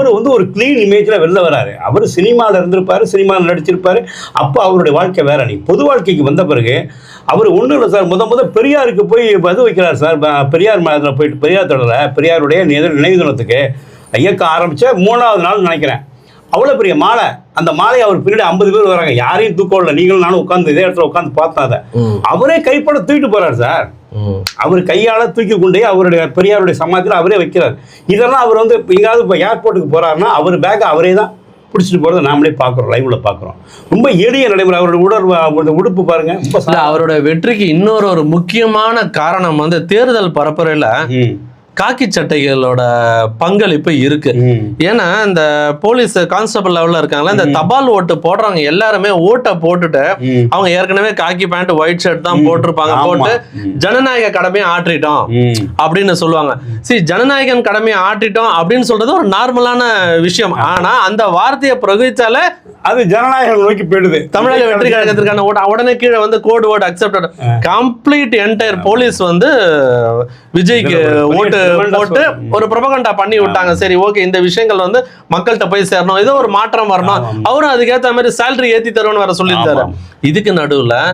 அவர் வந்து ஒரு கிளீன் இமேஜில் வெளில வராரு. அவர் சினிமாவில் இருந்திருப்பார், சினிமாவில் நடிச்சிருப்பார். அப்போ அவருடைய வாழ்க்கை வேற. நீ பொது வாழ்க்கைக்கு வந்த பிறகு அவர் ஒன்றும் இல்லை சார். முத பெரியாருக்கு போய் இது வைக்கிறார் சார். பெரியார் அதில் போயிட்டு பெரியார் தொடரில் பெரியாருடைய நினைவு தினத்துக்கு இயக்கம் ஆரம்பித்த 3வது நாள் நினைக்கிறேன். அவ்வளோ பெரிய மாலை. அந்த மாலையை அவர் பின்னாடி 50 பேர் வராங்க. யாரையும் தூக்கம் இல்லை. நீங்களும் நானும் உட்காந்து இதே இடத்துல உட்காந்து பார்த்தா அதை அவரே கைப்பட தூக்கிட்டு போகிறார் சார். அவர் கையால் தூக்கி கொண்டே அவருடைய பெரியாருடைய சமாதியில் அவரே வைக்கிறார். இதெல்லாம் அவர் வந்து எங்கேயாவது இப்போ ஏர்போர்ட்டுக்கு போகிறாருன்னா அவர் பேக்கை அவரே தான் பிடிச்சிட்டு போகிறத நாமளே பார்க்குறோம், லைவ்ல பார்க்குறோம். ரொம்ப எளிய நடைமுறை. அவருடைய உடுப்பு பாருங்க. அவரோட வெற்றிக்கு இன்னொரு முக்கியமான காரணம் வந்து தேர்தல் பரப்புரையில் காக்கி சட்டைகளோட பங்களிப்பு இருக்கு. ஏன்னா இந்த போலீஸ் கான்ஸ்டபிள் லெவல்ல இருக்காங்களா, இந்த தபால் ஓட்டு போடுறவங்க எல்லாருமே ஓட்டை போட்டுட்டு அவங்க ஏற்கனவே காக்கி பேண்ட் ஒயிட் ஷர்ட் தான் போட்டிருப்பாங்க. போட்டு ஜனநாயக கடமையை ஆற்றிட்டோம் அப்படின்னு சொல்லுவாங்க. சரி, ஜனநாயகன் கடமையை ஆற்றிட்டோம் அப்படின்னு சொல்றது ஒரு நார்மலான விஷயம். ஆனா அந்த வார்த்தையை பிரயோகிச்சாலே அது ஜனநாயகம் நோக்கி போயிடுது. தமிழக வெற்றி கழகத்திற்கான ஓட்டு உடனே கீழே வந்து code word accepted. Complete entire police வந்து விஜய்க்கு ஓட்டு போட்டு ஒரு ப்ரொபகண்டா பண்ணி விட்டாங்க. சரி, ஓகே, இந்த விஷயங்கள் வந்து மக்கள்கிட்ட போய் சேரணும், ஏதோ ஒரு மாற்றம் வரணும். அவரும் அதுக்கேற்ற மாதிரி சேலரி ஏத்தி தருவோம்னு வேற சொல்லியிருந்தாரு. இதுக்கு நடுவுல